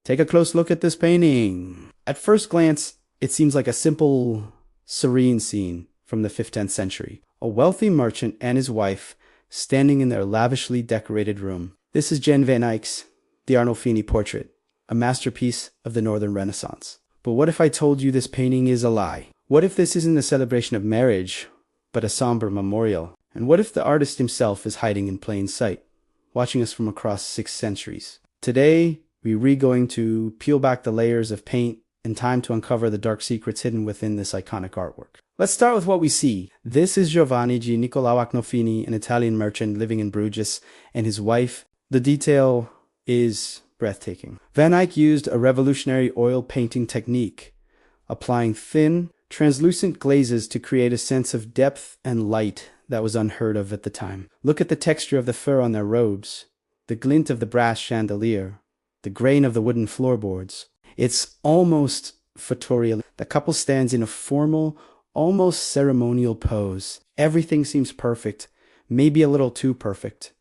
Take a close look at this painting. At first glance, it seems like a simple, serene scene from the 15th century. A wealthy merchant and his wife standing in their lavishly decorated room. This is Jan van Eyck's The Arnolfini Portrait, a masterpiece of the Northern Renaissance. But what if I told you this painting is a lie? What if this isn't a celebration of marriage, but a somber memorial? And what if the artist himself is hiding in plain sight, watching us from across 6 centuries? Today, we're going to peel back the layers of paint and time to uncover the dark secrets hidden within this iconic artwork. Let's start with what we see. This is Giovanni G. Niccolao Arnolfini, an Italian merchant living in Bruges, and his wife. The detail is breathtaking. Van Eyck used a revolutionary oil painting technique, applying thin, translucent glazes to create a sense of depth and light that was unheard of at the time. Look at the texture of the fur on their robes, the glint of the brass chandelier, the grain of the wooden floorboards. It's almost photorial. The couple stands in a formal, almost ceremonial pose. Everything seems perfect, maybe a little too perfect.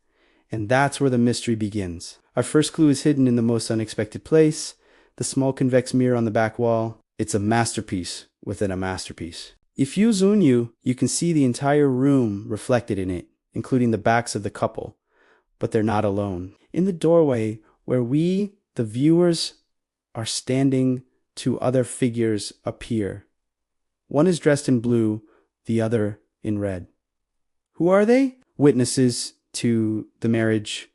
And that's where the mystery begins. Our first clue is hidden in the most unexpected place, the small convex mirror on the back wall. It's a masterpiece within a masterpiece. If you zoom, you can see the entire room reflected in it, including the backs of the couple. But they're not alone. In the doorway, where we, the viewers, are standing, 2 other figures appear. One is dressed in blue, the other in red. Who are they? Witnesses to the marriage,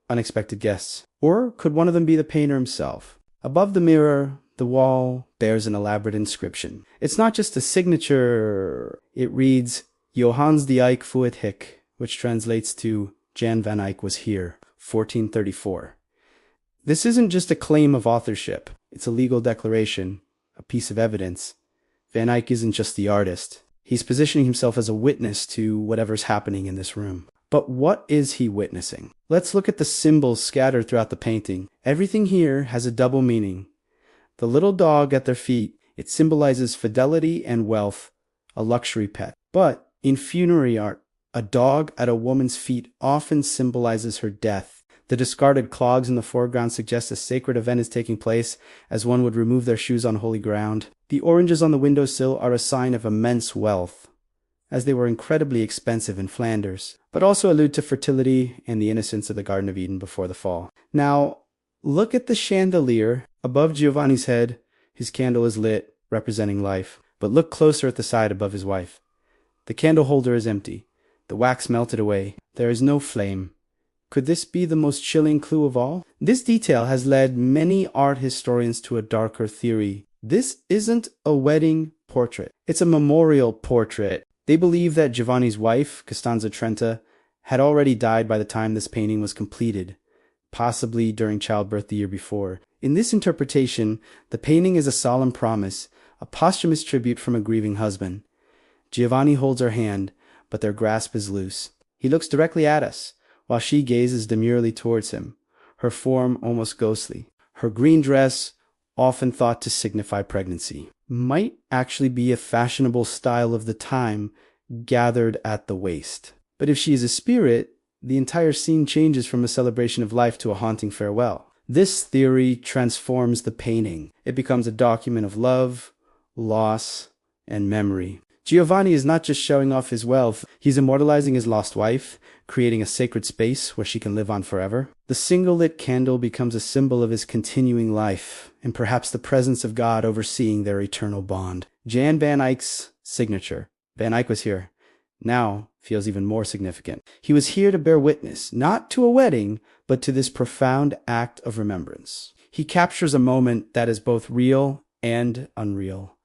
unexpected guests. Or could one of them be the painter himself? Above the mirror, the wall bears an elaborate inscription. It's not just a signature. It reads, Johannes de Eyck fuit hic, which translates to Jan van Eyck was here, 1434. This isn't just a claim of authorship. It's a legal declaration, a piece of evidence. Van Eyck isn't just the artist. He's positioning himself as a witness to whatever's happening in this room. But what is he witnessing? Let's look at the symbols scattered throughout the painting. Everything here has a double meaning. The little dog at their feet, it symbolizes fidelity and wealth, a luxury pet. But in funerary art, a dog at a woman's feet often symbolizes her death. The discarded clogs in the foreground suggest a sacred event is taking place, as one would remove their shoes on holy ground. The oranges on the windowsill are a sign of immense wealth, as they were incredibly expensive in Flanders, but also allude to fertility and the innocence of the Garden of Eden before the fall. Now, look at the chandelier. Above Giovanni's head, his candle is lit, representing life. But look closer at the side above his wife. The candle holder is empty. The wax melted away. There is no flame. Could this be the most chilling clue of all? This detail has led many art historians to a darker theory. This isn't a wedding portrait. It's a memorial portrait. They believe that Giovanni's wife, Costanza Trenta, had already died by the time this painting was completed, possibly during childbirth the year before. In this interpretation, the painting is a solemn promise, a posthumous tribute from a grieving husband. Giovanni holds her hand, but their grasp is loose. He looks directly at us, while she gazes demurely towards him, her form almost ghostly. Her green dress, often thought to signify pregnancy, might actually be a fashionable style of the time, gathered at the waist. But if she is a spirit, the entire scene changes from a celebration of life to a haunting farewell. This theory transforms the painting. It becomes a document of love, loss, and memory. Giovanni is not just showing off his wealth, he's immortalizing his lost wife, creating a sacred space where she can live on forever. The single lit candle becomes a symbol of his continuing life, and perhaps the presence of God overseeing their eternal bond. Jan van Eyck's signature. Van Eyck was here. Now feels even more significant. He was here to bear witness, not to a wedding, but to this profound act of remembrance. He captures a moment that is both real and unreal.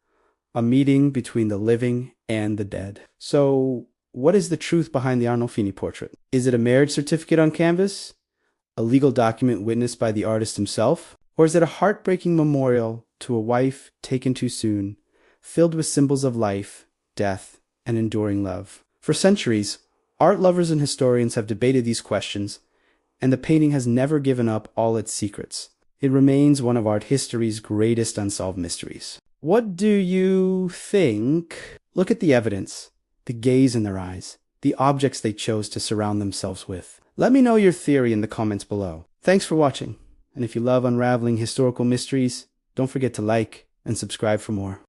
A meeting between the living and the dead. So, what is the truth behind the Arnolfini portrait? Is it a marriage certificate on canvas? A legal document witnessed by the artist himself? Or is it a heartbreaking memorial to a wife taken too soon, filled with symbols of life, death, and enduring love? For centuries, art lovers and historians have debated these questions, and the painting has never given up all its secrets. It remains one of art history's greatest unsolved mysteries. What do you think? Look at the evidence, the gaze in their eyes, the objects they chose to surround themselves with. Let me know your theory in the comments below. Thanks for watching, And if you love unraveling historical mysteries, don't forget to like and subscribe for more.